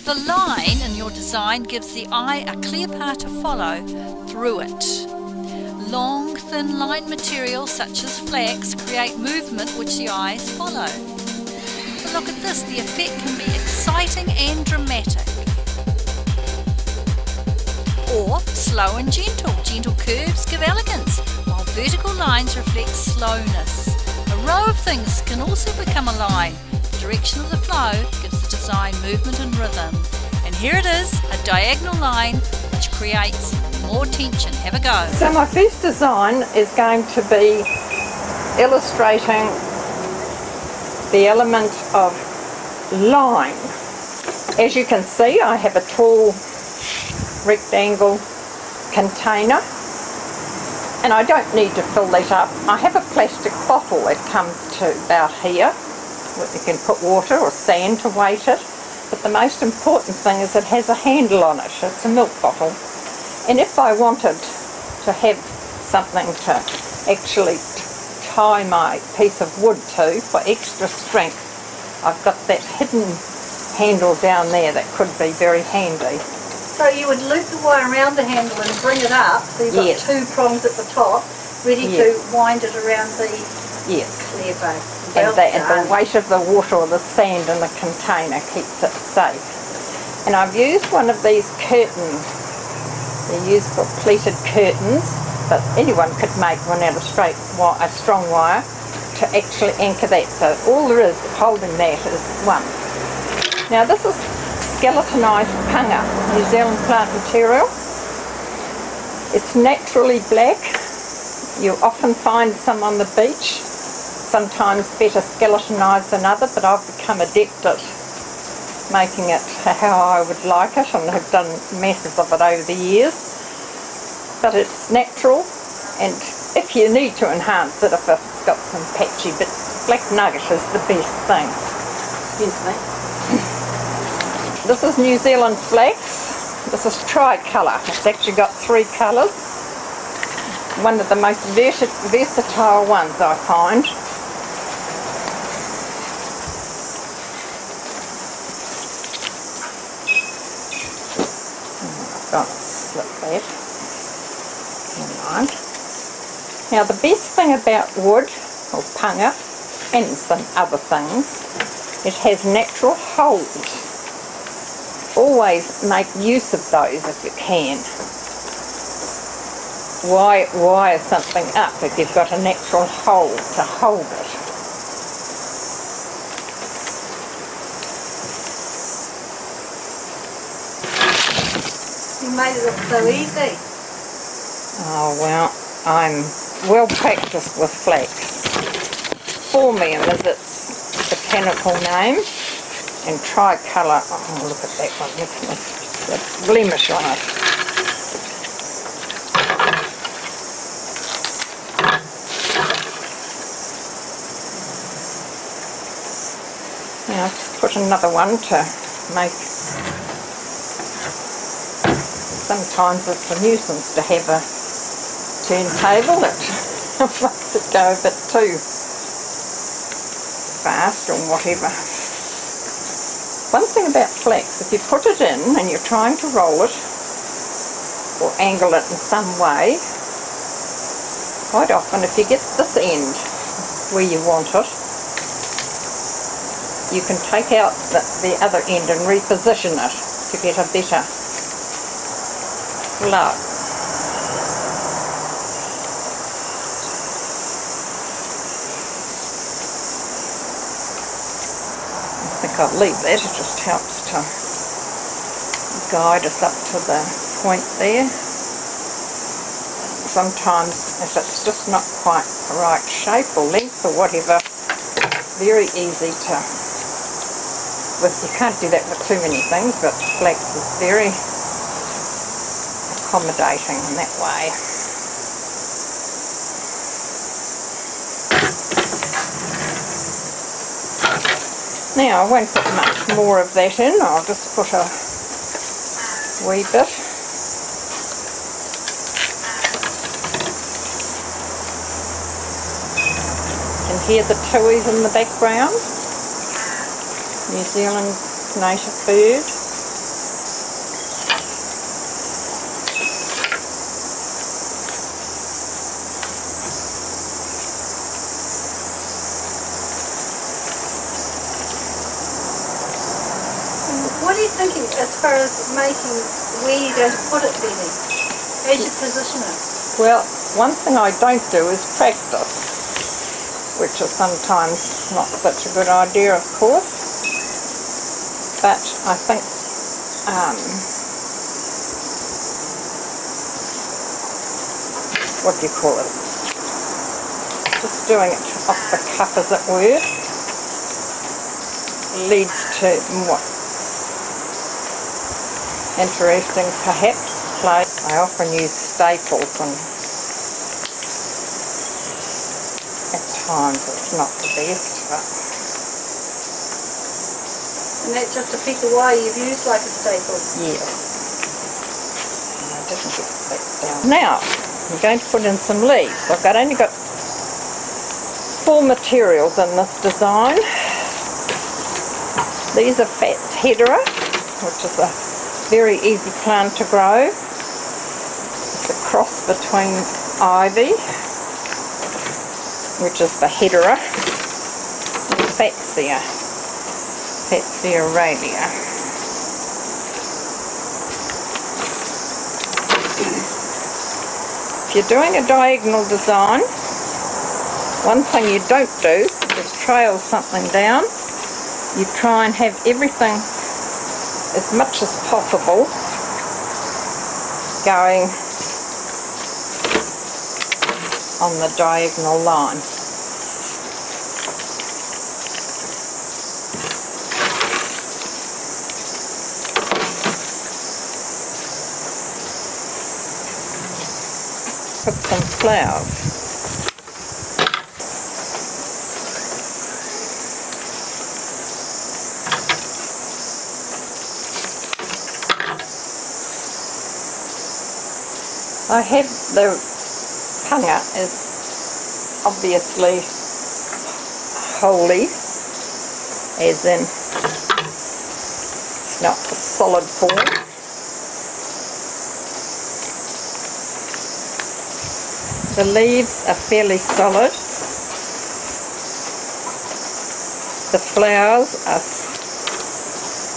The line in your design gives the eye a clear path to follow through it. Long, thin line materials such as flax create movement which the eyes follow. But look at this, the effect can be exciting and dramatic. Or slow and gentle. Gentle curves give elegance, while vertical lines reflect slowness. A row of things can also become a line. The direction of the flow gives the design movement and rhythm. And here it is, a diagonal line which creates more tension. Have a go. So my first design is going to be illustrating the element of line. As you can see, I have a tall rectangle container, and I don't need to fill that up. I have a plastic bottle that comes to about here. You can put water or sand to weight it, but the most important thing is it has a handle on it. It's a milk bottle, and if I wanted to have something to actually tie my piece of wood to for extra strength, I've got that hidden handle down there that could be very handy. So you would loop the wire around the handle and bring it up, so you've got Yes. two prongs at the top, ready Yes. to wind it around the Yes. clear bow. And the weight of the water or the sand in the container keeps it safe. And I've used one of these curtains. They're used for pleated curtains, but anyone could make one out of straight wire, a strong wire, to actually anchor that. So all there is holding that is one. Now this is skeletonized panga, New Zealand plant material. It's naturally black. You often find some on the beach, sometimes better skeletonized than other, but I've become adept at making it how I would like it, and have done masses of it over the years. But it's natural, and if you need to enhance it, if it's got some patchy bits, black nugget is the best thing. Excuse me. This is New Zealand flax. This is tricolour. It's actually got 3 colours. One of the most versatile ones, I find. I've got to split that. Never mind. Now the best thing about wood, or panga, and some other things, it has natural hold. Always make use of those if you can. Why wire something up if you've got a natural hold to hold it? You made it look so easy. Oh well, I'm well practiced with flax. Formium is its botanical name, and tricolour, oh look at that one, there's a blemish on it. Now I've just put another one to make. Sometimes it's a nuisance to have a turntable that makes it go a bit too fast or whatever. One thing about flax, if you put it in and you're trying to roll it or angle it in some way, quite often if you get this end where you want it, you can take out the other end and reposition it to get a better flow. I think I'll leave that, it just helps to guide us up to the point there. Sometimes if it's just not quite the right shape or length or whatever, very easy to, you can't do that with too many things, but flax is very accommodating in that way. Now I won't put much more of that in, I'll just put a wee bit. You can hear the tuis in the background. New Zealand native bird. What are you thinking as far as making where you're going to put it, Benny? As you position it? Well, one thing I don't do is practice, which is sometimes not such a good idea, of course. But I think what do you call it? Just doing it off the cuff, as it were, leads to more interesting, perhaps, play. I often use staples, and at times it's not the best, but. And that's just a piece of wire you've used like a staple? Yes. I didn't get that down. Now, I'm going to put in some leaves. I've only got 4 materials in this design. These are Fat's Hedera, which is a very easy plant to grow. It's a cross between ivy, which is the Hedera, and Fatsia aralia. If you're doing a diagonal design, one thing you don't do is trail something down. You try and have everything as much as possible going on the diagonal line. Put some flowers. I have the panga is obviously holy, as in it's not a solid form. The leaves are fairly solid. The flowers are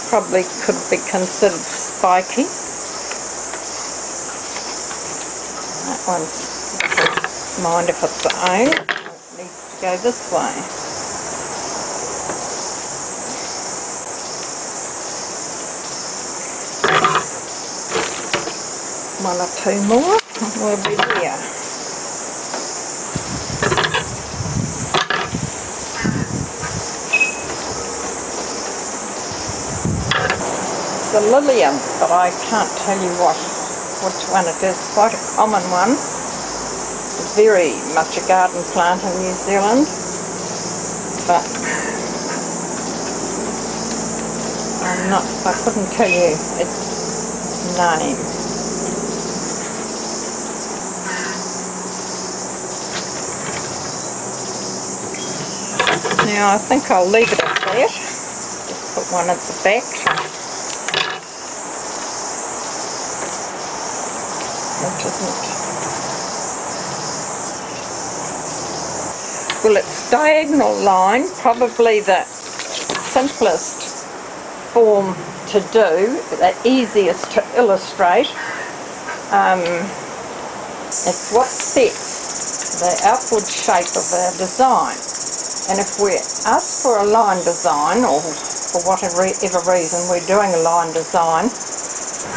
probably could be considered spiky. That one's, mind if it's the own, it needs to go this way. One or two more, and we'll be there. It's a lilium, but I can't tell you which one it is. Quite a common one. Very much a garden plant in New Zealand, but I couldn't tell you its name. Now I think I'll leave it at that. Just put one at the back. Which isn't. Well, its diagonal line, probably the simplest form to do, the easiest to illustrate. It's what sets the outward shape of our design. And if we ask for a line design, or for whatever reason we're doing a line design,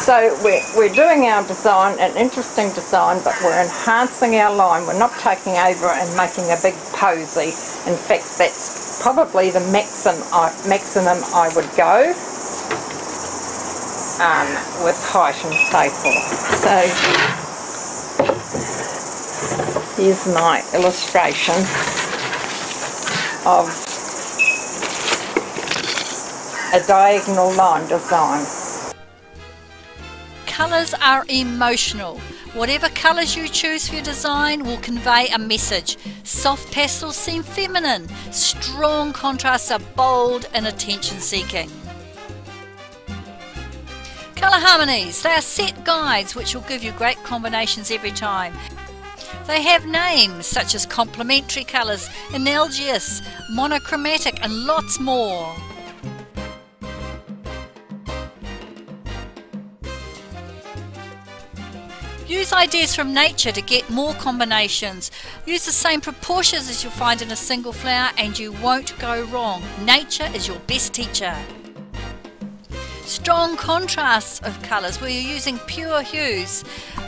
so we're doing our design, an interesting design, but we're enhancing our line. We're not taking over and making a big posy. In fact, that's probably the maximum I would go. with height and so forth. So here's my illustration of a diagonal line design. Colours are emotional. Whatever colours you choose for your design will convey a message. Soft pastels seem feminine. Strong contrasts are bold and attention-seeking. Colour harmonies. They are set guides which will give you great combinations every time. They have names such as complementary colours, analogous, monochromatic and lots more. Use ideas from nature to get more combinations. Use the same proportions as you'll find in a single flower and you won't go wrong. Nature is your best teacher. Strong contrasts of colours where you're using pure hues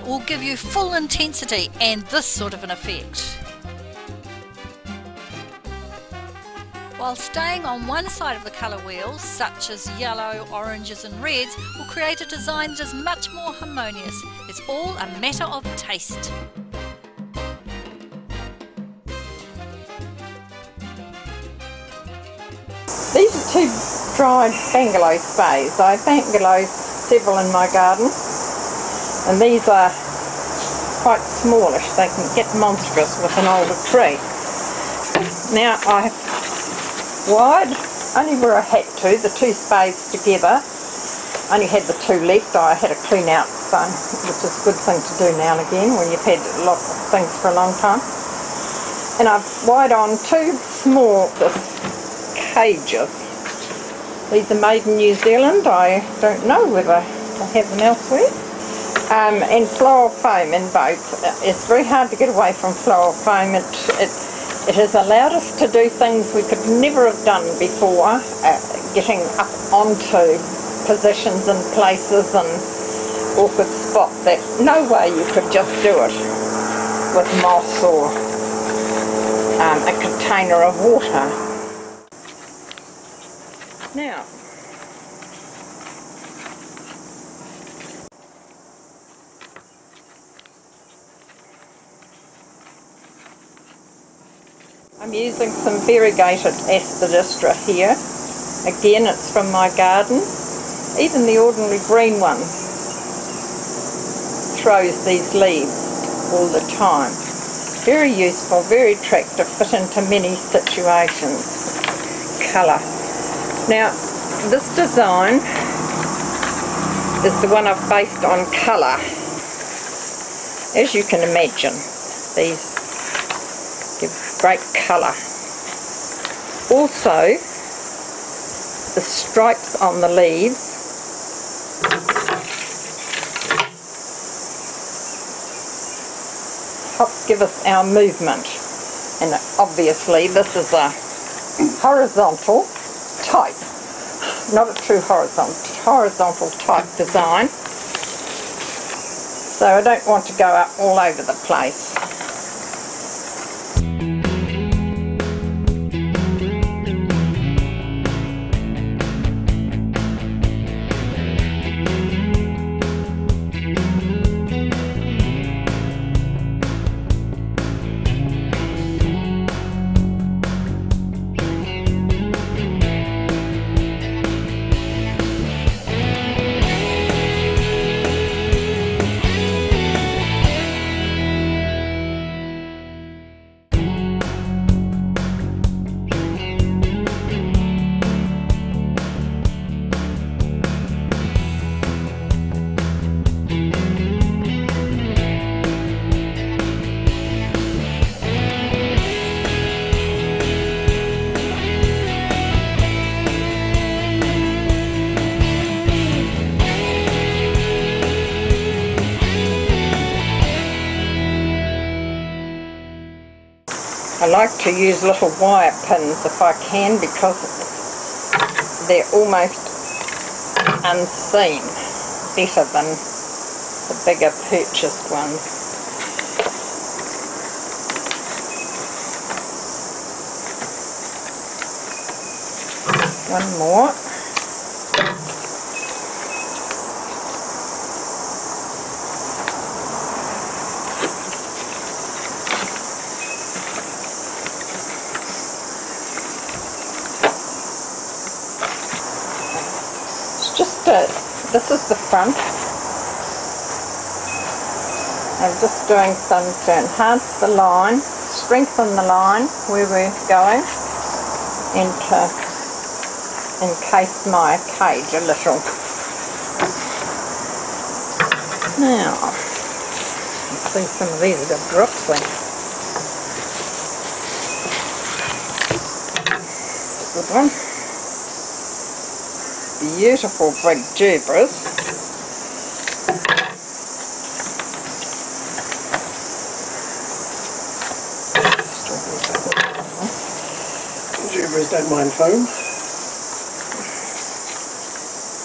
will give you full intensity and this sort of an effect. While staying on one side of the colour wheel, such as yellow, oranges and reds, will create a design that is much more harmonious. It's all a matter of taste. These are two dried bangalow sprays. I have bangalows several in my garden, and these are quite smallish. They can get monstrous with an older tree. Now I have wired only where I had to, the two sprays together. I only had the two left. I had a clean out one, which is a good thing to do now and again when you've had a lot of things for a long time. And I've wired on two small cages. These are made in New Zealand. I don't know whether I have them elsewhere. And floral foam in both. It's very hard to get away from floral foam. It has allowed us to do things we could never have done before, getting up onto positions and places and awkward spots that no way you could just do it with moss or a container of water. Now, I'm using some variegated Aspidistra here. Again, it's from my garden. Even the ordinary green one throws these leaves all the time. Very useful, very attractive, fit into many situations. Colour. Now, this design is the one I've based on colour. As you can imagine, these give great colour. Also, the stripes on the leaves help give us our movement. And obviously this is a horizontal type, not a true horizontal type design. So I don't want to go up all over the place. I like to use little wire pins if I can because they're almost unseen, better than the bigger purchased ones. One more. this is the front. I'm just doing some to enhance the line, strengthen the line where we're going, and to encase my cage a little. Now, you see some of these have got drops in. Good one. Beautiful big Jubras. Jubras don't mind foam.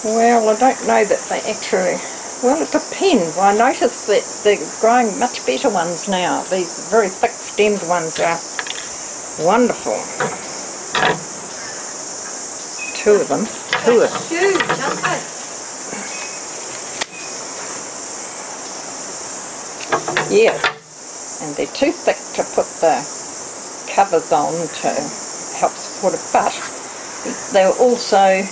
Well, I don't know that they actually... Well, it depends. I notice that they're growing much better ones now. These very thick stemmed ones are wonderful. Two of them. Huge, aren't they? Yes, and they're too thick to put the covers on to help support it, but they're also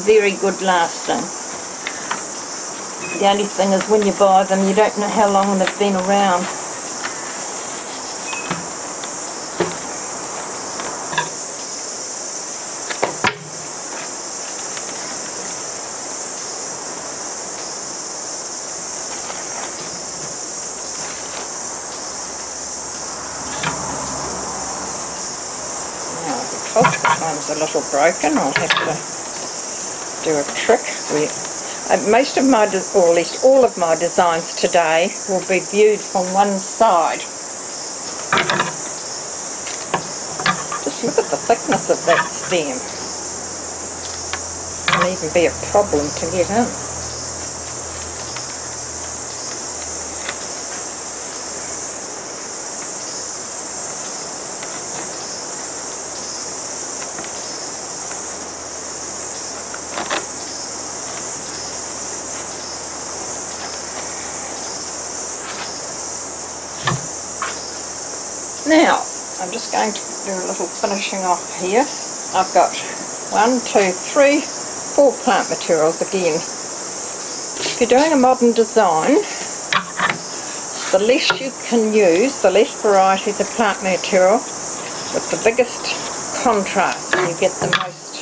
very good lasting. The only thing is when you buy them you don't know how long they've been around. One's a little broken. I'll have to do a trick. Most of my, or at least all of my designs today will be viewed from one side. Just look at the thickness of that stem. It can even be a problem to get in. Now, I'm just going to do a little finishing off here. I've got 1, 2, 3, 4 plant materials again. If you're doing a modern design, the less you can use, the less varieties of plant material, with the biggest contrast, you get the most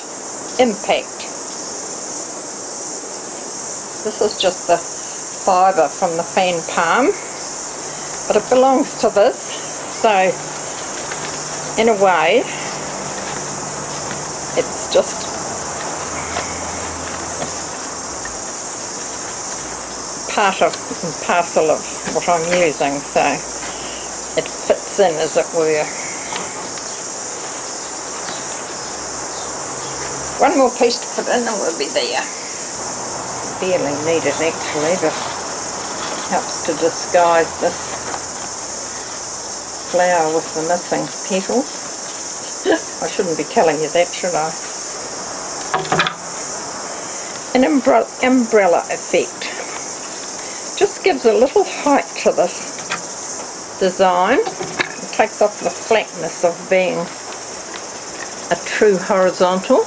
impact. This is just the fibre from the fan palm, but it belongs to this. So, in a way, it's just part of and parcel of what I'm using, so it fits in, as it were. One more piece to put in and we'll be there. Barely need it actually, but it helps to disguise this flower with the missing petals. I shouldn't be telling you that, should I? An umbrella effect. Just gives a little height to this design. It takes off the flatness of being a true horizontal.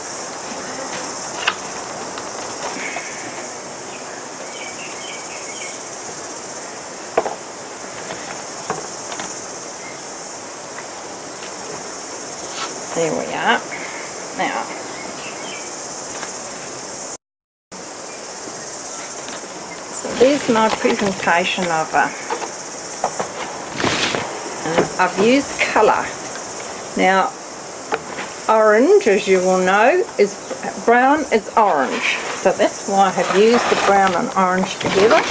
There we are. Now, so there's my presentation of and I've used colour. Now, orange, as you will know, is brown is orange. So that's why I have used the brown and orange together.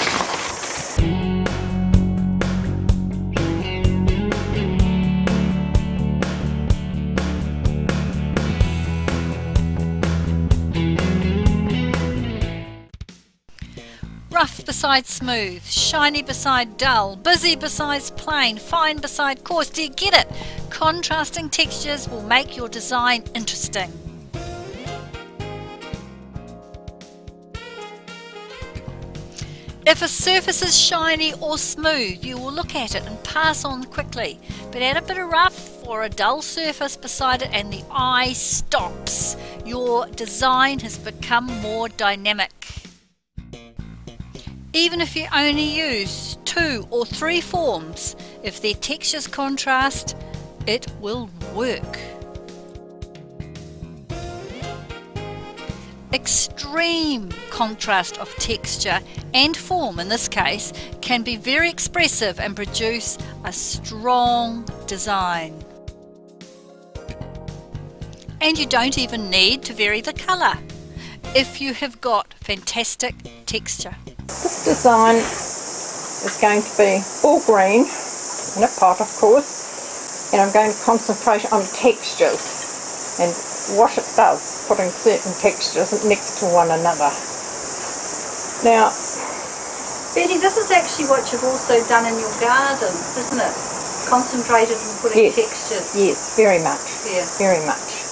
Rough beside smooth, shiny beside dull, busy beside plain, fine beside coarse. Do you get it? Contrasting textures will make your design interesting. If a surface is shiny or smooth, you will look at it and pass on quickly, but add a bit of rough or a dull surface beside it and the eye stops. your design has become more dynamic. Even if you only use 2 or 3 forms, if their textures contrast, it will work. Extreme contrast of texture and form, in this case, can be very expressive and produce a strong design. And you don't even need to vary the colour if you have got fantastic texture. This design is going to be all green in a pot, of course, and I'm going to concentrate on textures and what it does, putting certain textures next to one another. Now, Betty, this is actually what you've also done in your garden, isn't it? Concentrated on putting textures. Yes, very much. Yeah. Very much.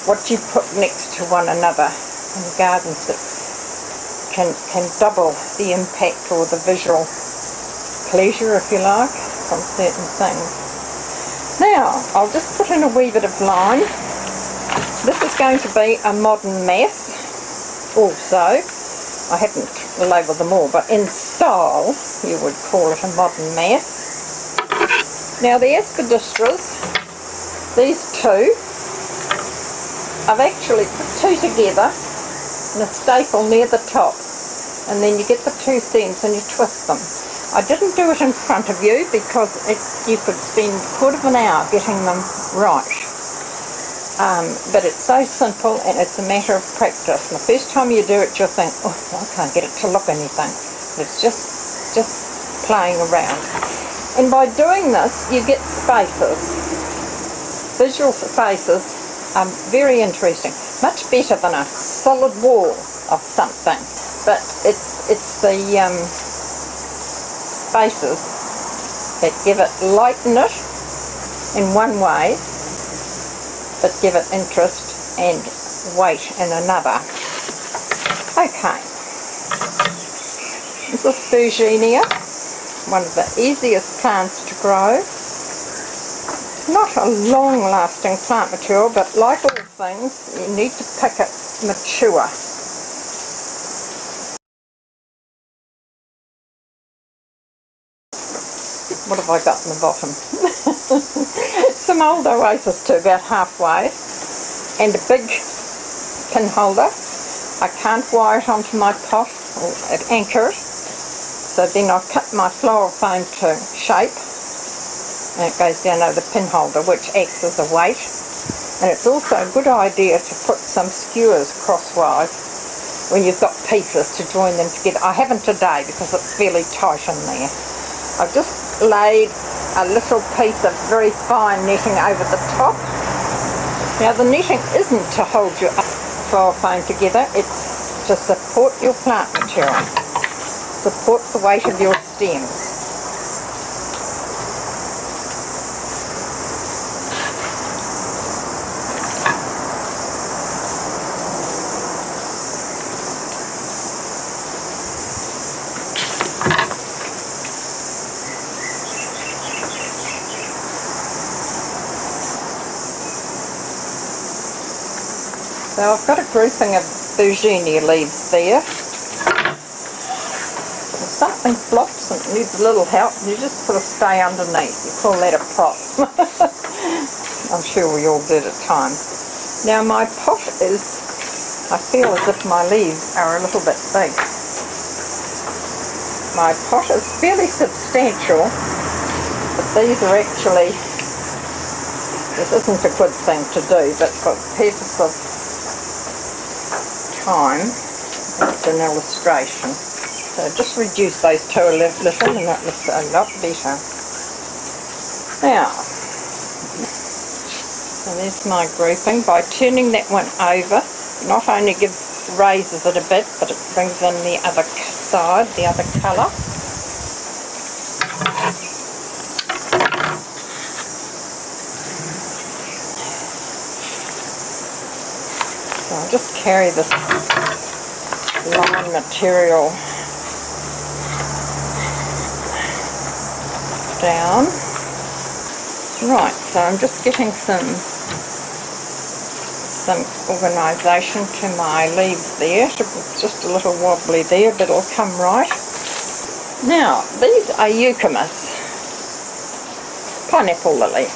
What you put next to one another in gardens that can double the impact or the visual pleasure, if you like, from certain things. Now, I'll just put in a wee bit of line. This is going to be a modern mass also. I haven't labelled them all, but in style you would call it a modern mass. Now the aspidistras, these two, I've actually put 2 together and a staple near the top, and then you get the 2 stems and you twist them. I didn't do it in front of you because you could spend quarter of an hour getting them right. But it's so simple and it's a matter of practice. And the first time you do it you'll think, oh, I can't get it to look anything. It's just playing around. And by doing this you get spaces. Visual spaces are very interesting. Much better than a solid wall of something. But it's the spaces that give it, lighten it in one way, but give it interest and weight in another. Okay, this is Virginia, one of the easiest plants to grow. It's not a long-lasting plant material, but like all things, you need to pick it mature. What have I got in the bottom? Some old Oasis to about halfway, and a big pin holder. I can't wire it onto my pot or anchor it, so then I cut my floral foam to shape, and it goes down over the pin holder, which acts as a weight. And it's also a good idea to put some skewers crosswise when you've got pieces to join them together. I haven't today because it's fairly tight in there. I've just laid a little piece of very fine netting over the top. Now the netting isn't to hold your floral foam together, it's to support your plant material, support the weight of your stems. So I've got a grouping of Virginia leaves there. If something flops and needs a little help, you just put a stay underneath. You call that a prop. I'm sure we all did at times. Now my pot is, I feel as if my leaves are a little bit big. My pot is fairly substantial, but these are actually, this isn't a good thing to do, but for the purpose of time, it's an illustration. So just reduce those two a little and that looks a lot better. Now, so there's my grouping. By turning that one over, not only raises it a bit, but it brings in the other side, the other colour. So I'll just carry this line material down. Right, so I'm just getting some some organisation to my leaves there. It was just a little wobbly there, but it'll come right. Now, these are eucamas, pineapple lily,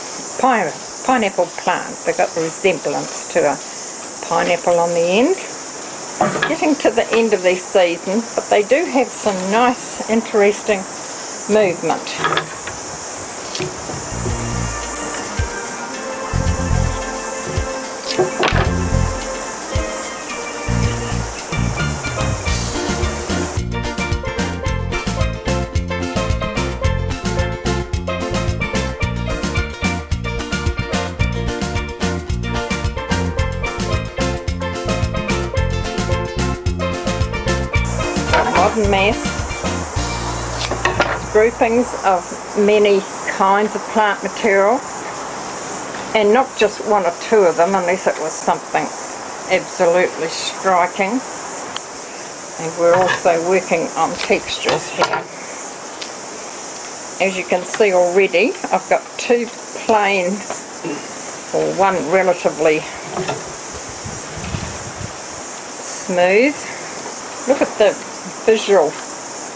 pineapple plant. They've got the resemblance to a pineapple on the end. Getting to the end of their season, but they do have some nice, interesting movement. Modern mass, groupings of many kinds of plant material, and not just one or two of them unless it was something absolutely striking. And we're also working on textures here. As you can see already, I've got two plain, or one relatively smooth. Look at the visual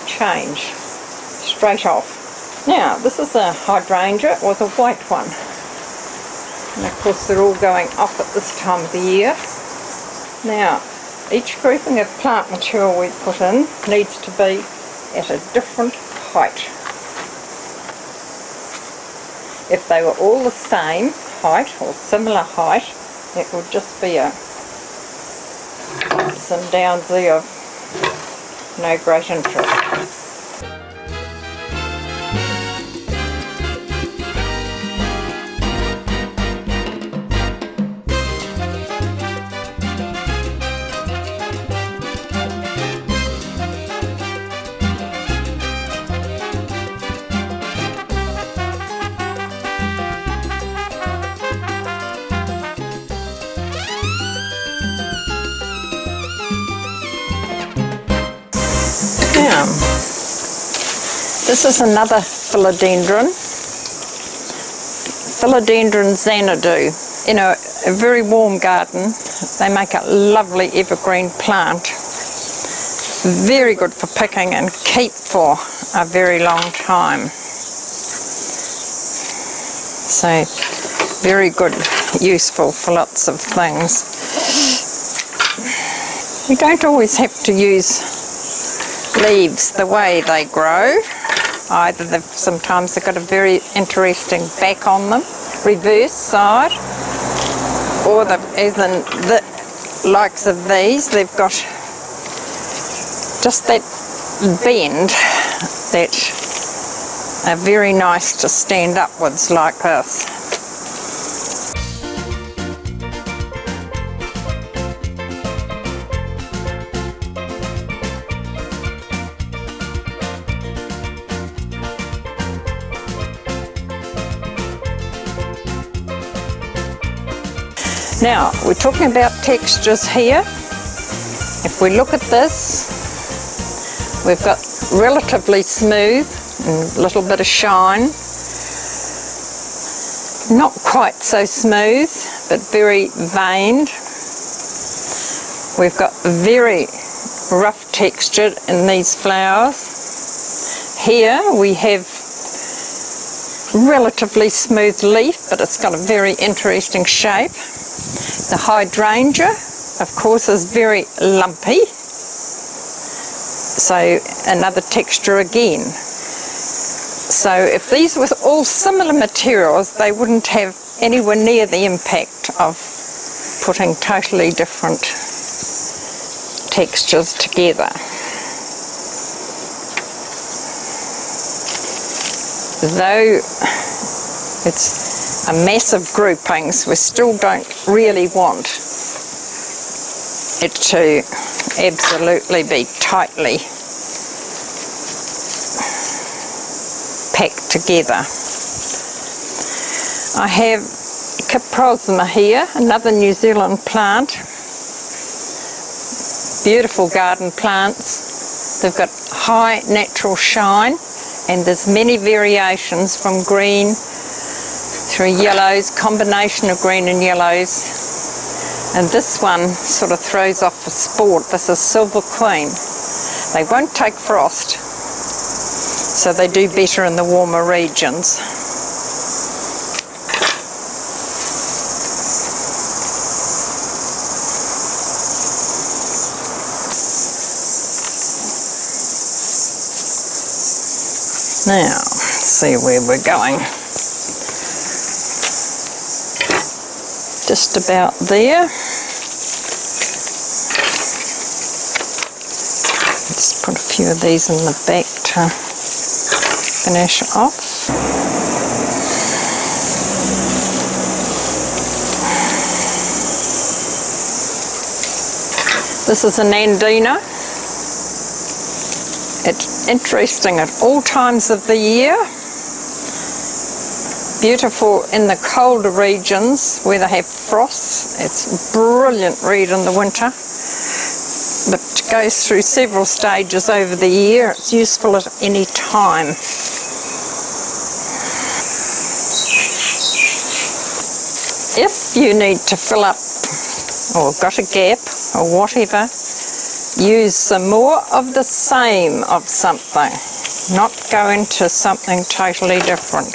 change straight off. Now, this is a hydrangea. It was a white one, and of course they're all going off at this time of the year. Now, each grouping of plant material we put in needs to be at a different height. If they were all the same height or similar height, it would just be a ups and downsy of no great interest. Now, this is another philodendron, Philodendron Xanadu. In a very warm garden, they make a lovely evergreen plant. Very good for picking and keep for a very long time. So, very good, useful for lots of things. You don't always have to use leaves the way they grow. Either sometimes they've got a very interesting back on them, reverse side, or as in the likes of these, they've got just that bend that are very nice to stand upwards like this. Now, we're talking about textures here. If we look at this, we've got relatively smooth and a little bit of shine. Not quite so smooth, but very veined. We've got very rough texture in these flowers. Here we have relatively smooth leaf, but it's got a very interesting shape. The hydrangea, of course, is very lumpy, so another texture again. So if these were all similar materials, they wouldn't have anywhere near the impact of putting totally different textures together. Though it's a massive groupings, we still don't really want it to absolutely be tightly packed together. I have Caprosma here, another New Zealand plant. Beautiful garden plants. They've got high natural shine, and there's many variations from green through yellows, combination of green and yellows, And this one sort of throws off for sport. This is Silver Queen. They won't take frost, so they do better in the warmer regions. Now, let's see where we're going. Just about there. Just put a few of these in the back to finish off. This is an Andina. It's interesting at all times of the year. Beautiful in the colder regions where they have frosts. It's a brilliant reed in the winter, but it goes through several stages over the year. It's useful at any time. If you need to fill up or got a gap or whatever, use some more of the same of something, not go into something totally different.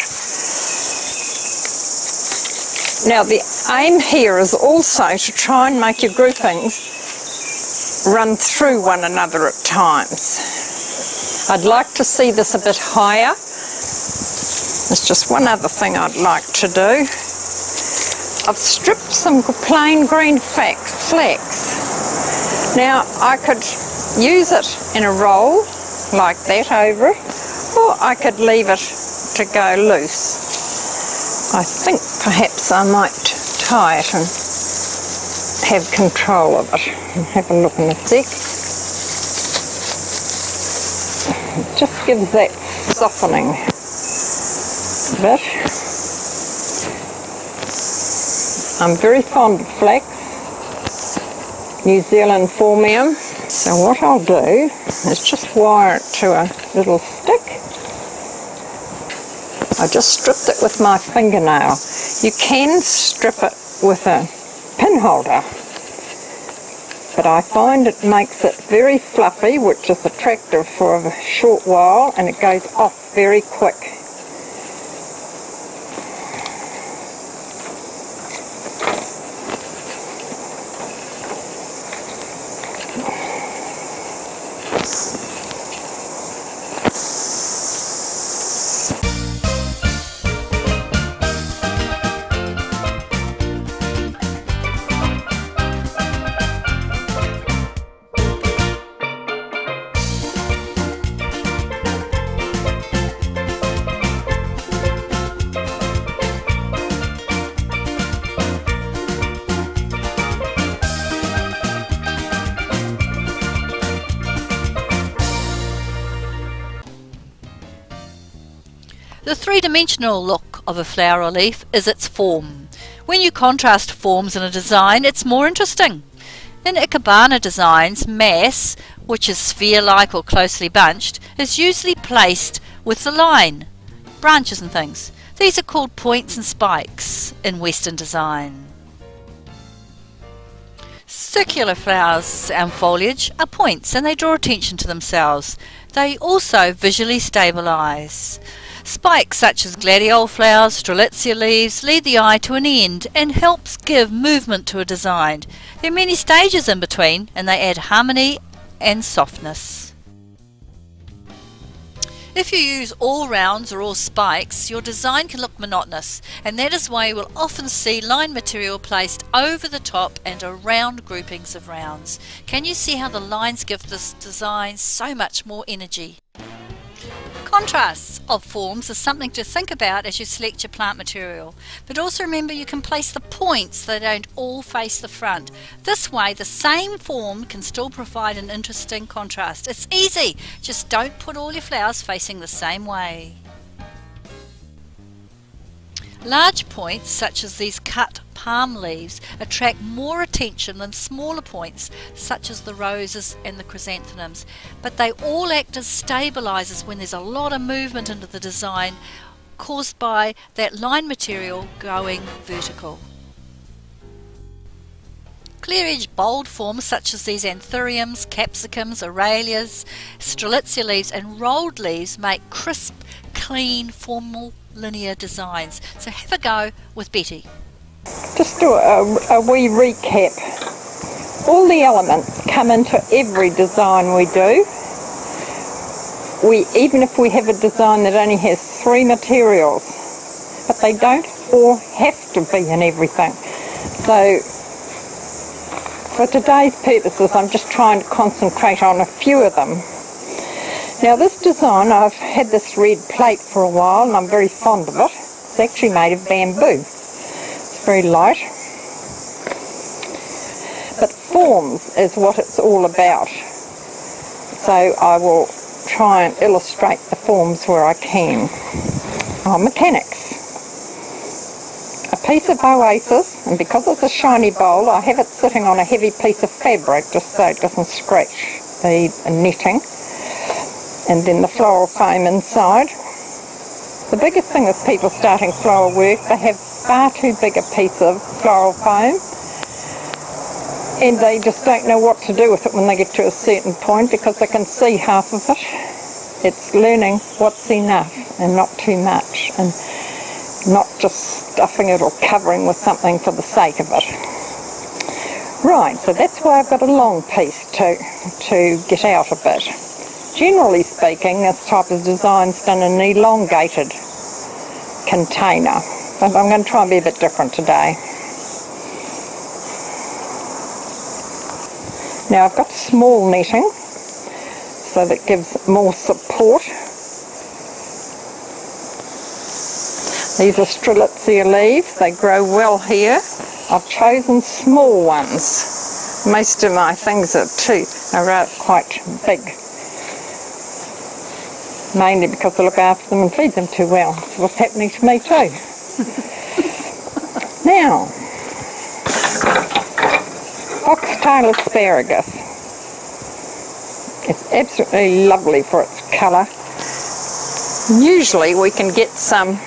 Now the aim here is also to try and make your groupings run through one another at times. I'd like to see this a bit higher. There's just one other thing I'd like to do. I've stripped some plain green flax. Now I could use it in a roll like that over it, or I could leave it to go loose. I think perhaps I might tie it and have control of it. Have a look in a sec. It just gives that softening bit. I'm very fond of flax, New Zealand Formium. So what I'll do is just wire it to a little stick. I just stripped it with my fingernail. You can strip it with a pin holder, but I find it makes it very fluffy, which is attractive for a short while, and it goes off very quick. The three-dimensional look of a flower or leaf is its form. When you contrast forms in a design, it's more interesting. In Ikebana designs, mass, which is sphere-like or closely bunched, is usually placed with the line, branches and things. These are called points and spikes in Western design. Circular flowers and foliage are points, and they draw attention to themselves. They also visually stabilise. Spikes such as gladiole flowers, strelitzia leaves lead the eye to an end and helps give movement to a design. There are many stages in between, and they add harmony and softness. If you use all rounds or all spikes, your design can look monotonous, and that is why you will often see line material placed over the top and around groupings of rounds. Can you see how the lines give this design so much more energy? Contrasts of forms is something to think about as you select your plant material, but also remember you can place the points so they don't all face the front. This way the same form can still provide an interesting contrast. It's easy, just don't put all your flowers facing the same way. Large points such as these cut palm leaves attract more attention than smaller points such as the roses and the chrysanthemums, but they all act as stabilizers when there's a lot of movement into the design caused by that line material going vertical. Clear-edged bold forms such as these anthuriums, capsicums, aralias, strelitzia leaves and rolled leaves make crisp, clean, formal linear designs. So have a go with Betty. Just do a wee recap. All the elements come into every design we do. Even if we have a design that only has 3 materials, but they don't all have to be in everything. So for today's purposes, I'm just trying to concentrate on a few of them. Now this design, I've had this red plate for a while and I'm very fond of it. It's actually made of bamboo. It's very light. But forms is what it's all about. So I will try and illustrate the forms where I can. Mechanics. A piece of Oasis, and because it's a shiny bowl, I have it sitting on a heavy piece of fabric just so it doesn't scratch the netting. And then the floral foam inside. The biggest thing with people starting floral work, they have far too big a piece of floral foam and they just don't know what to do with it when they get to a certain point because they can see half of it. It's learning what's enough and not too much, and not just stuffing it or covering with something for the sake of it. Right, so that's why I've got a long piece to get out a bit. Generally speaking, this type of design is done in an elongated container, but I'm going to try and be a bit different today. Now I've got small netting, so that gives more support. These are strelitzia leaves, they grow well here. I've chosen small ones. Most of my things are quite big. Mainly because I look after them and feed them too well. That's what's happening to me too. Now, foxtail asparagus. It's absolutely lovely for its colour. Usually we can get some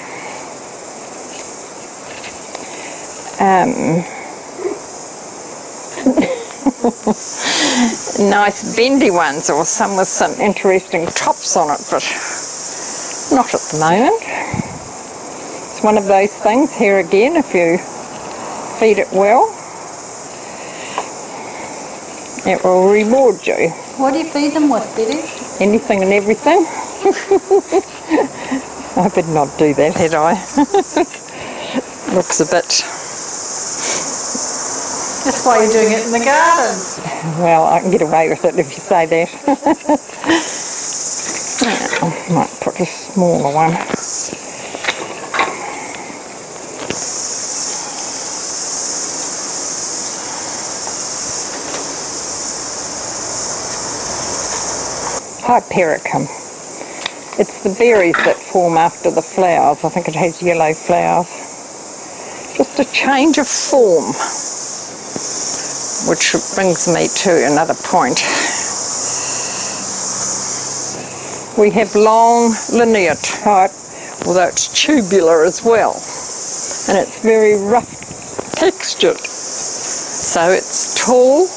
nice bendy ones, or some with some interesting tops on it, but not at the moment. It's one of those things, here again, if you feed it well, it will reward you. What do you feed them with, Betty? Anything and everything. I better not do that, had I? Looks a bit... That's why you're doing it in the garden. Well, I can get away with it if you say that. I might put a smaller one. Hypericum. It's the berries that form after the flowers. I think it has yellow flowers. Just a change of form. Which brings me to another point. We have long linear type, although it's tubular as well, and it's very rough textured. So it's tall,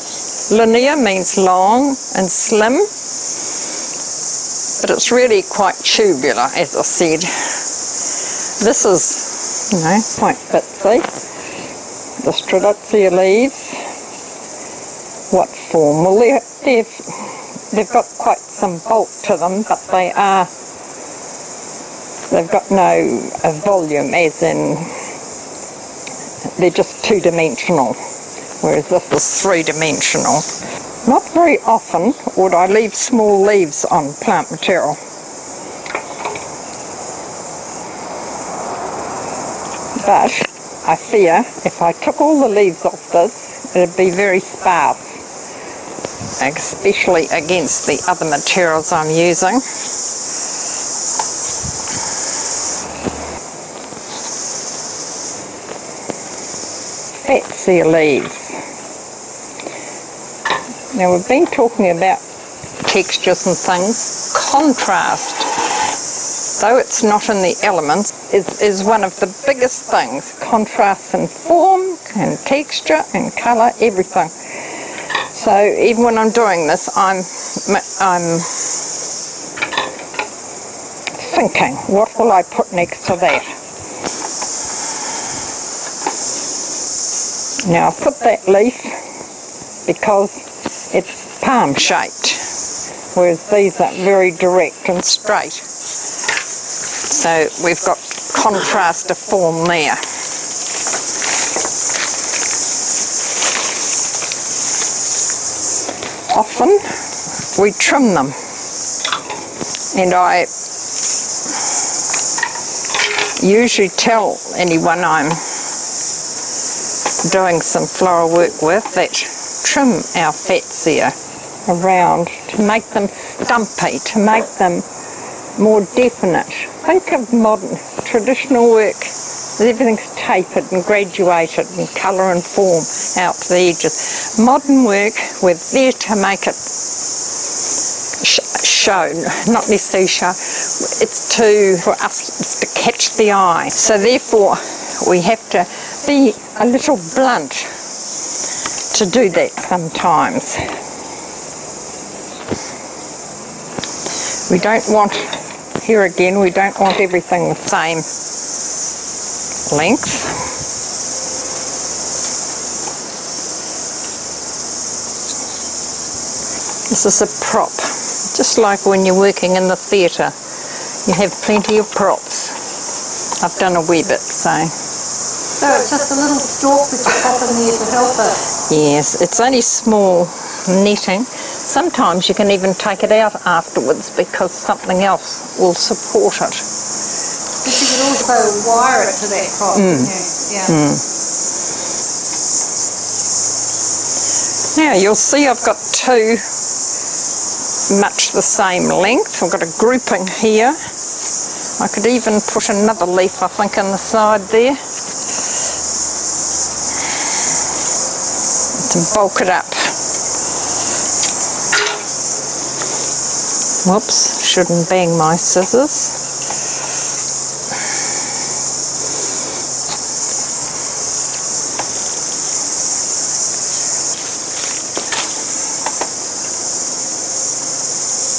linear means long and slim, but it's really quite tubular, as I said. This is, quite bitsy. The strelitzia leaves. What form? Well, they've got quite some bulk to them, but they've got no volume, as in they're just two-dimensional, whereas this is three-dimensional. Not very often would I leave small leaves on plant material. But I fear if I took all the leaves off this, it'd be very sparse, especially against the other materials I'm using. Fatsia leaves. Now we've been talking about textures and things. Contrast, though it's not in the elements, is one of the biggest things. Contrast in form, and texture and colour, everything. So even when I'm doing this, I'm thinking, what will I put next to that? Now I put that leaf because it's palm shaped, whereas these are very direct and straight. So we've got contrast of form there. Often we trim them, and I usually tell anyone I'm doing some floral work with that trim our fascia around to make them stumpy, to make them more definite. Think of modern, traditional work, everything's tapered and graduated in colour and form out to the edges. Modern work, we're there to make it show, not necessarily show, it's for us to catch the eye. So therefore we have to be a little blunt to do that sometimes. We don't want, here again, we don't want everything the same length. This is a prop, just like when you're working in the theatre. You have plenty of props. I've done a wee bit, so it's just a little stalk that you pop in there to help it? Yes, it's only small netting. Sometimes you can even take it out afterwards because something else will support it. But you could also wire it to that prop, couldn't you? Yeah. Now you'll see I've got two much the same length. I've got a grouping here. I could even put another leaf, I think, on the side there to bulk it up. Whoops, shouldn't bang my scissors.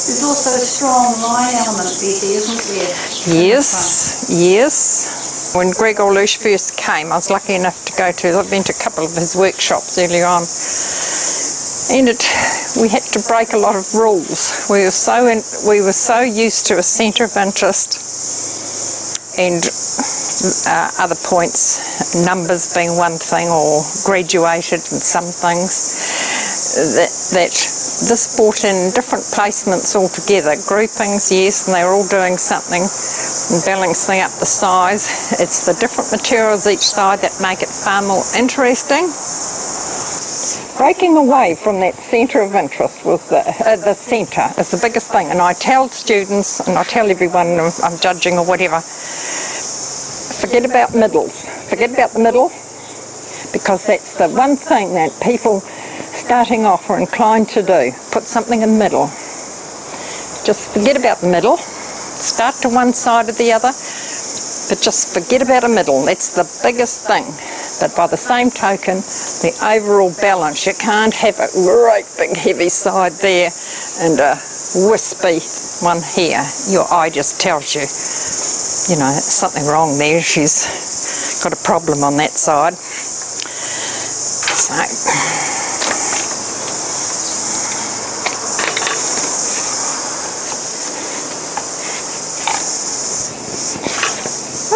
There's also a strong line element there, isn't there? Yes, yes. When Gregor Loosh first came, I was lucky enough to go to, I've been to a couple of his workshops early on, and we had to break a lot of rules. We were so used to a centre of interest and other points, numbers being one thing or graduated in some things, that this brought in different placements altogether. Groupings, yes, and they were all doing something and balancing up the size. It's the different materials each side that make it far more interesting. Breaking away from that centre of interest was the centre is the biggest thing, and I tell students and I tell everyone I'm judging or whatever, forget about middles, forget about the middle, because that's the one thing that people starting off are inclined to do, put something in the middle. Just forget about the middle, start to one side or the other, but just forget about a middle. That's the biggest thing. But by the same token, the overall balance, you can't have a great big heavy side there and a wispy one here. Your eye just tells you, you know, something wrong there. She's got a problem on that side. So,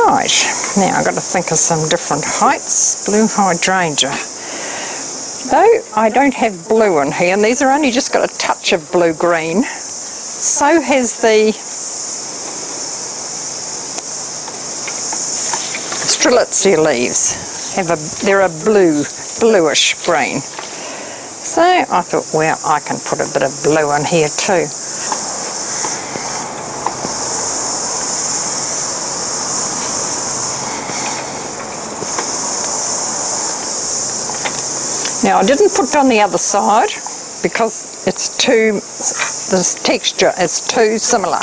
right, now I've got to think of some different heights. Blue hydrangea. Though I don't have blue in here, and these are only just got a touch of blue-green, so has the strelitzia leaves. They're a bluish green. So I thought, well, I can put a bit of blue in here too. Now I didn't put it on the other side because it's this texture is too similar.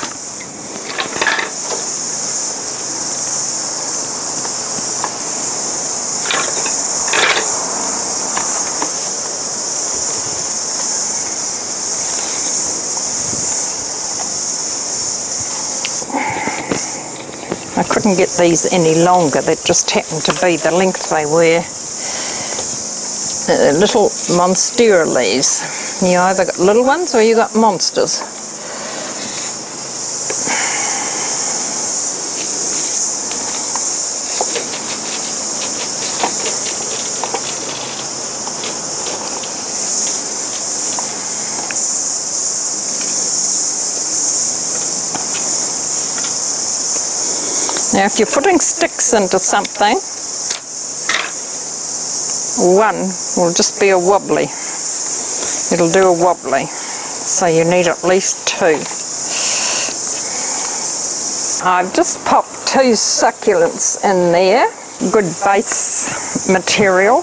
I couldn't get these any longer, that just happened to be the length they were. Little monstera leaves. You either got little ones or you got monsters. Now if you're putting sticks into something, one will just be a wobbly. It'll do a wobbly. So you need at least two. I've just popped 2 succulents in there. Good base material.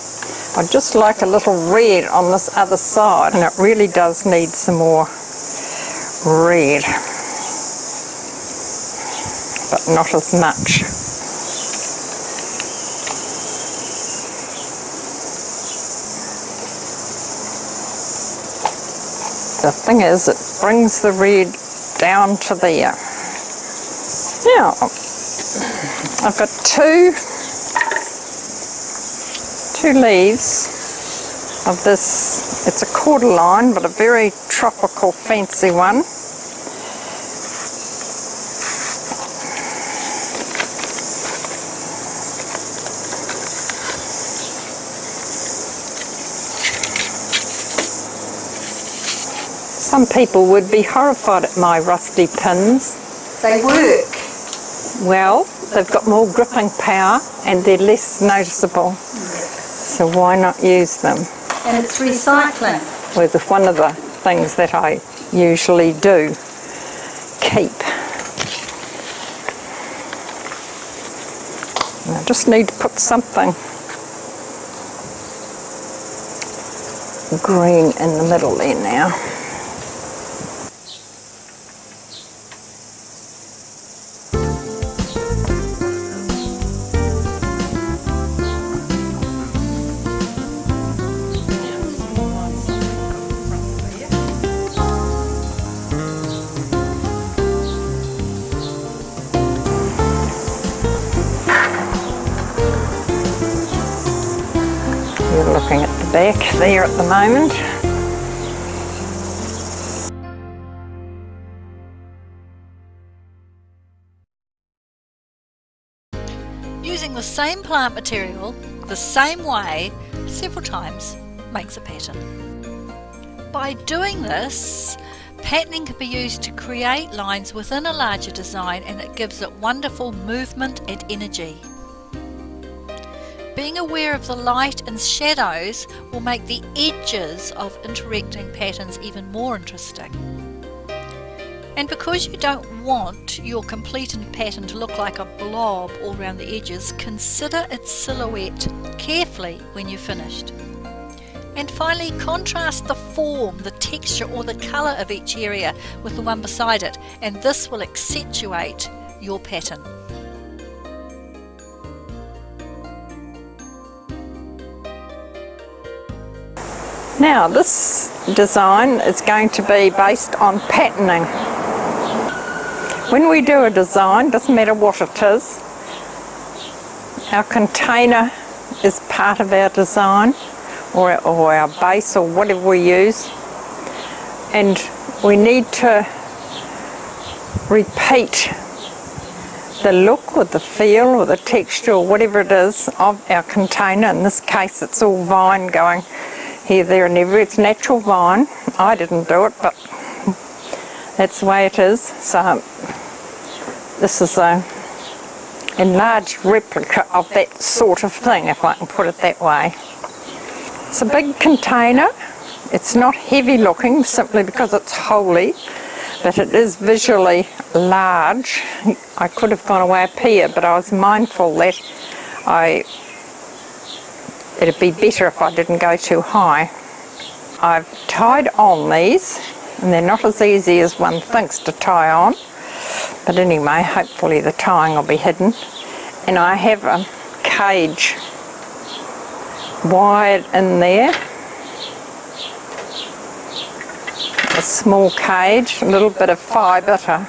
I'd just like a little red on this other side, and it really does need some more red. But not as much. The thing is, it brings the red down to there. Now, I've got two leaves of this. It's a cordyline, but a very tropical, fancy one. Some people would be horrified at my rusty pins. They work. Well, they've got more gripping power and they're less noticeable. So why not use them? And it's recycling. Well, it's one of the things that I usually do keep. I just need to put something green in the middle there now. You're looking at the back there at the moment. Using the same plant material the same way several times makes a pattern. By doing this, patterning can be used to create lines within a larger design, and it gives it wonderful movement and energy. Being aware of the light and shadows will make the edges of interacting patterns even more interesting. And because you don't want your completed pattern to look like a blob all around the edges, consider its silhouette carefully when you're finished. And finally, contrast the form, the texture or the colour of each area with the one beside it, and this will accentuate your pattern. Now this design is going to be based on patterning. When we do a design, doesn't matter what it is, our container is part of our design, or our base, or whatever we use, and we need to repeat the look or the feel or the texture or whatever it is of our container. In this case it's all vine going here, there and everywhere. It's natural vine. I didn't do it, but that's the way it is. So this is a enlarged replica of that sort of thing, if I can put it that way. It's a big container. It's not heavy looking simply because it's holey, but it is visually large. I could have gone away up here, but I was mindful that it'd be better if I didn't go too high. I've tied on these, and they're not as easy as one thinks to tie on, but anyway, hopefully the tying will be hidden. And I have a cage wired in there, a small cage, a little bit of fibre to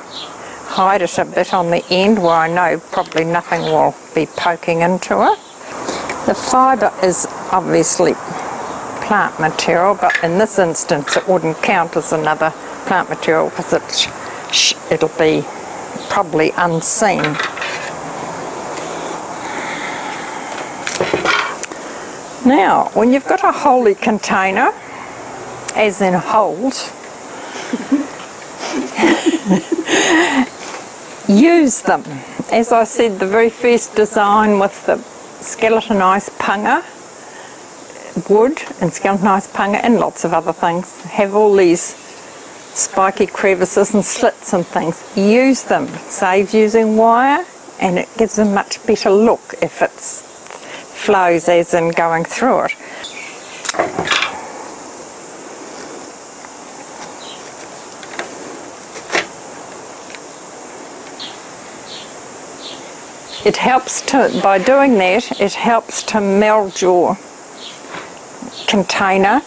hide it a bit on the end where I know probably nothing will be poking into it. The fibre is obviously plant material, but in this instance it wouldn't count as another plant material because it'll be probably unseen. Now, when you've got a holey container, as in holes, use them. As I said, the very first design with the skeletonized punga, wood and skeletonized punga and lots of other things, have all these spiky crevices and slits and things. Use them. Saves using wire, and it gives a much better look if it flows as in going through it. It helps to, by doing that, it helps to meld your container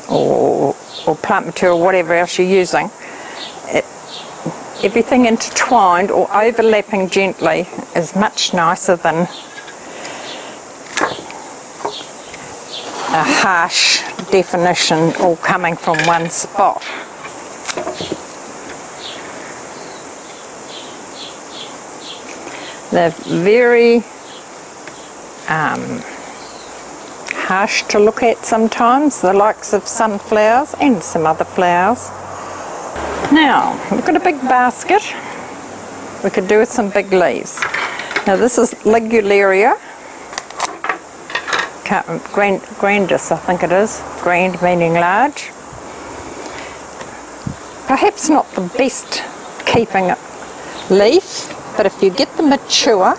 or plant material, whatever else you're using, everything intertwined or overlapping gently is much nicer than a harsh definition all coming from one spot. They're very harsh to look at sometimes, the likes of sunflowers and some other flowers. Now, we've got a big basket. We could do with some big leaves. Now this is Ligularia grandis, I think it is. Grand meaning large. Perhaps not the best keeping leaf, but if you get them mature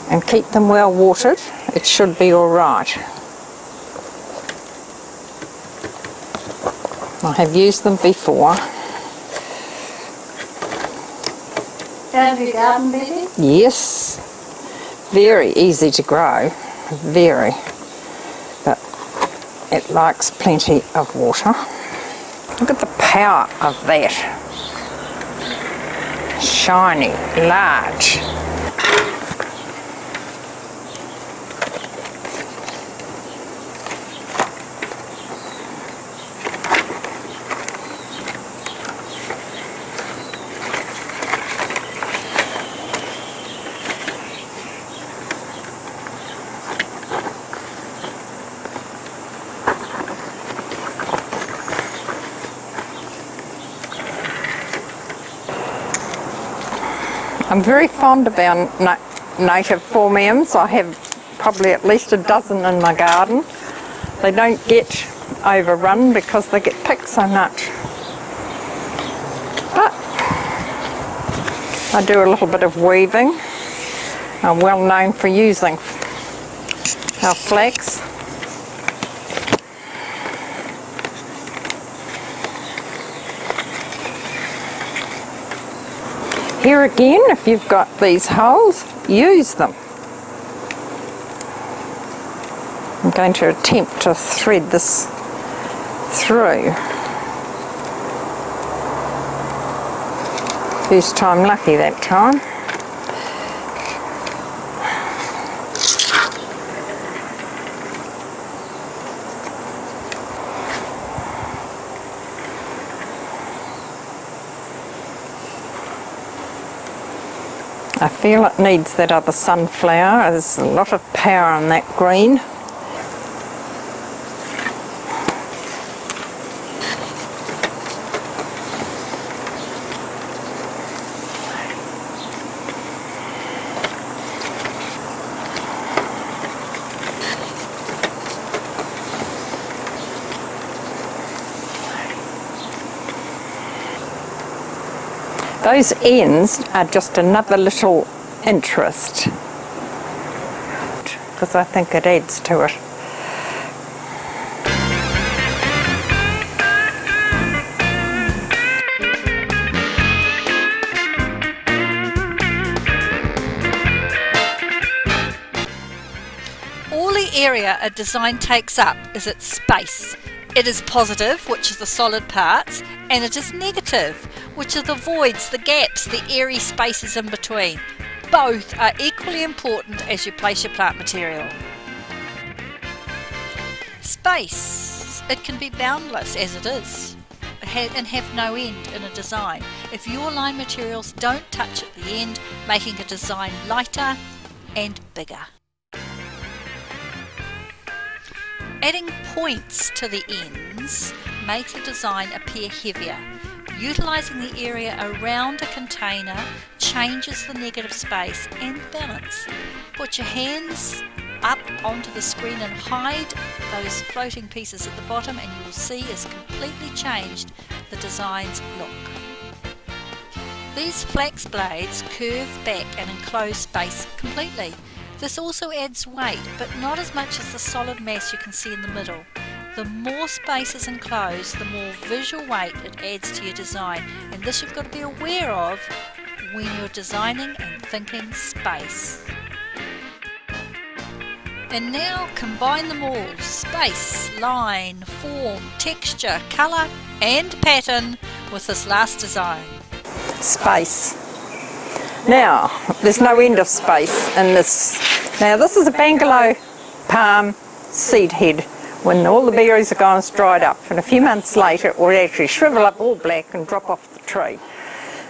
and keep them well watered, it should be alright. I have used them before. Down to your garden, Betty? Yes. Very easy to grow. Very. But it likes plenty of water. Look at the power of that. Shiny, large. I'm very fond of our native phormiums. I have probably at least a dozen in my garden. They don't get overrun because they get picked so much. But I do a little bit of weaving. I'm well known for using our flax. Here again, if you've got these holes, use them. I'm going to attempt to thread this through. First time lucky that time. I feel it needs that other sunflower. There's a lot of power in that green. Those ends are just another little interest because I think it adds to it. All the area a design takes up is its space. It is positive, which is the solid parts, and it is negative, which are the voids, the gaps, the airy spaces in between. Both are equally important as you place your plant material. Space. It can be boundless as it is, and have no end in a design if your line materials don't touch at the end, making a design lighter and bigger. Adding points to the ends makes a design appear heavier. Utilising the area around a container changes the negative space and balance. Put your hands up onto the screen and hide those floating pieces at the bottom, and you will see it's completely changed the design's look. These flax blades curve back and enclose space completely. This also adds weight, but not as much as the solid mass you can see in the middle. The more space is enclosed, the more visual weight it adds to your design, and this you've got to be aware of when you're designing and thinking space. And now combine them all: space, line, form, texture, colour and pattern with this last design. Space. Now, there's no end of space in this. Now, this is a Bangalow palm seed head. When all the berries are gone, it's dried up, and a few months later it will actually shrivel up all black and drop off the tree.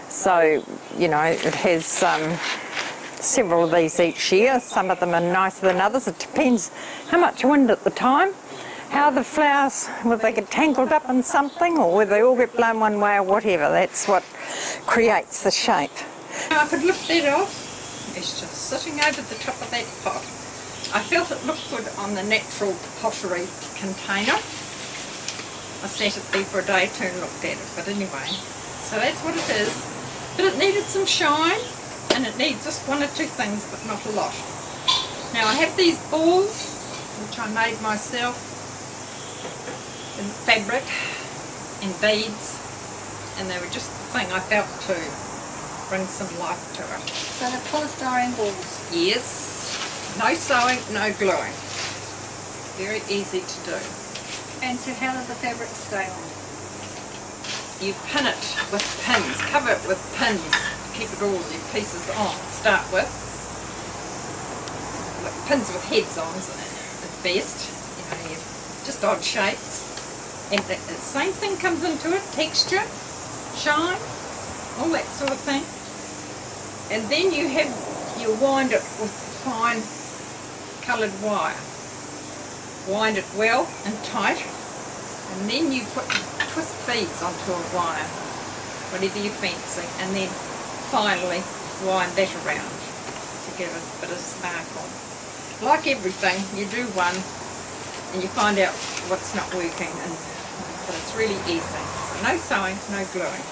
So, you know, it has several of these each year. Some of them are nicer than others. It depends how much wind at the time, how the flowers, whether they get tangled up in something or whether they all get blown one way or whatever. That's what creates the shape. I could lift that off. It's just sitting over the top of that pot. I felt it looked good on the natural pottery container. I sat it there for a day or two and looked at it, but anyway. So that's what it is. But it needed some shine, and it needs just one or two things, but not a lot. Now I have these balls, which I made myself in fabric and beads, and they were just the thing I felt to bring some life to it. So they're polystyrene balls? Yes. No sewing, no gluing. Very easy to do. And so how does the fabric stay on? You pin it with pins, cover it with pins to keep it all your pieces on. Start with pins with heads on is best. You know, just odd shapes. And the same thing comes into it: texture, shine, all that sort of thing. And then you wind it with fine coloured wire. Wind it well and tight, and then you twist beads onto a wire, whatever you fancy, and then finally wind that around to give a bit of sparkle. Like everything, you do one and you find out what's not working, but it's really easy. So no sewing, no gluing.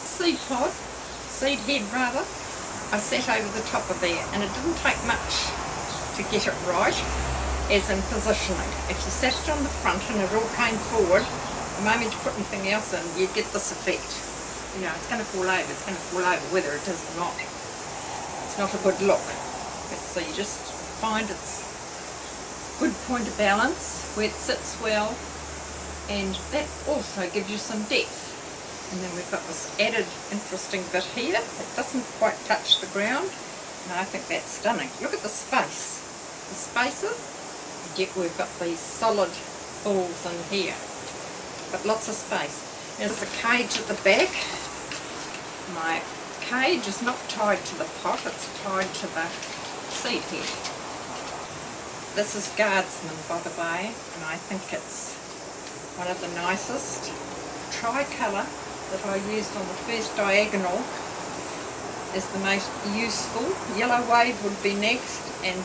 Seed head rather, I sat over the top of there, and it didn't take much to get it right, as in positioning. If you sat it on the front and it all came forward, the moment you put anything else in, you'd get this effect. You know, it's going to fall over, whether it is or not. It's not a good look. So you just find it's good point of balance, where it sits well, and that also gives you some depth. And then we've got this added interesting bit here. It doesn't quite touch the ground, and I think that's stunning. Look at the space. The spaces, yet we've got these solid balls in here, but lots of space. Now there's a cage at the back. My cage is not tied to the pot, it's tied to the seed head. This is Guardsman, by the way, and I think it's one of the nicest. Tricolour that I used on the first diagonal is the most useful. Yellow Wave would be next, and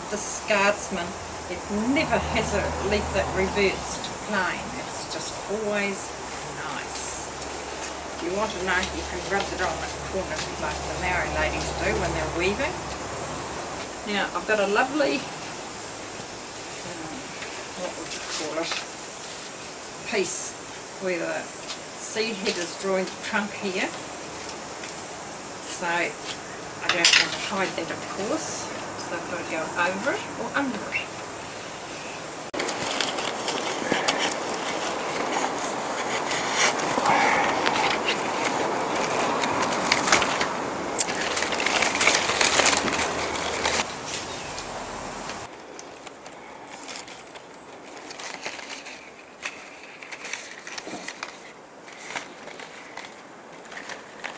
this Guardsman, it never has a leaf that reverts to plain. It's just always nice. If you want to know, you can rub it on the corners like the Maori ladies do when they're weaving. Now I've got a lovely, what would you call it, piece where the seed head is drawing the trunk here. So I don't want to hide that, of course. So I've got to go over it or under it.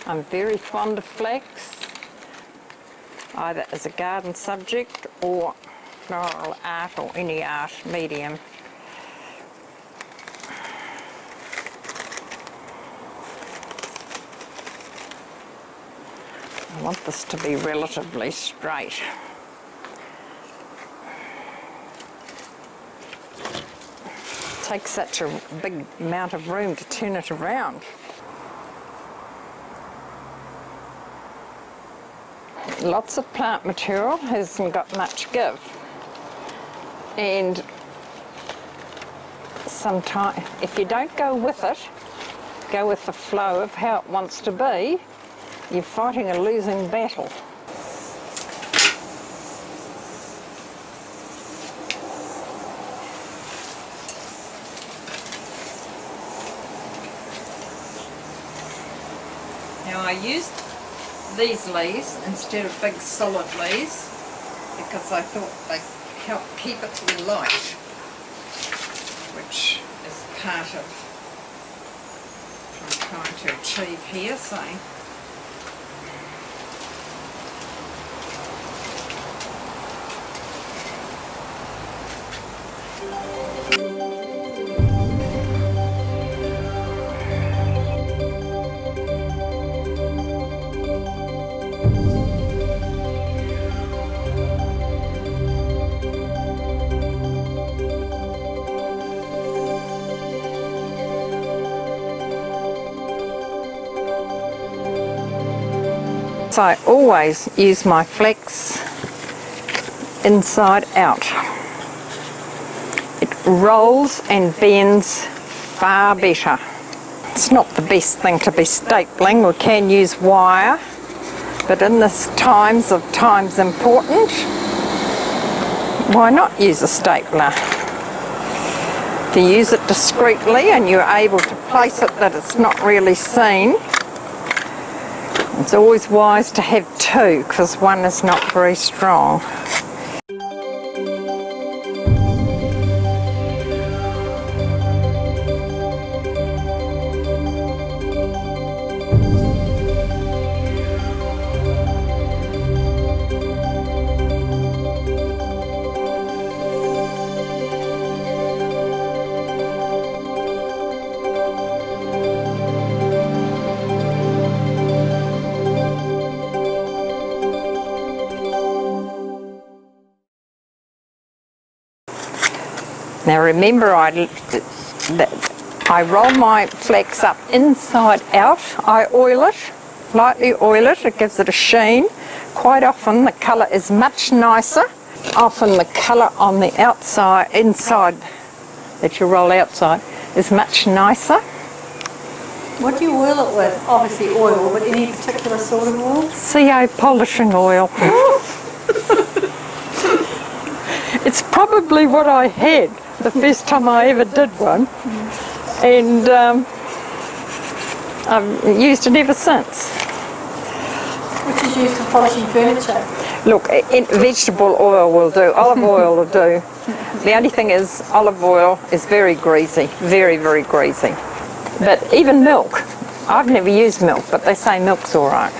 I'm very fond of flax, either as a garden subject or floral art or any art medium. I want this to be relatively straight. It takes such a big amount of room to turn it around. Lots of plant material hasn't got much give, and sometimes if you don't go with it, go with the flow of how it wants to be, you're fighting a losing battle. Now I used these leaves instead of big solid leaves because I thought they help keep it light, which is part of what I'm trying to achieve here. So So I always use my flax inside out. It rolls and bends far better. It's not the best thing to be stapling. We can use wire, but in this times important, why not use a stapler? If you use it discreetly and you're able to place it that it's not really seen, it's always wise to have two because one is not very strong. Now remember, I roll my flax up inside out. I oil it, lightly oil it. It gives it a sheen. Quite often the colour is much nicer. Often the colour on the outside, inside that you roll outside, is much nicer. What do you oil it with? Obviously oil, but any particular sort of oil? CO polishing oil. It's probably what I had the first time I ever did one, and I've used it ever since. Which is used for polishing furniture? Look, vegetable oil will do, olive oil will do. The only thing is olive oil is very greasy, very, very greasy. But even milk, I've never used milk, but they say milk's all right.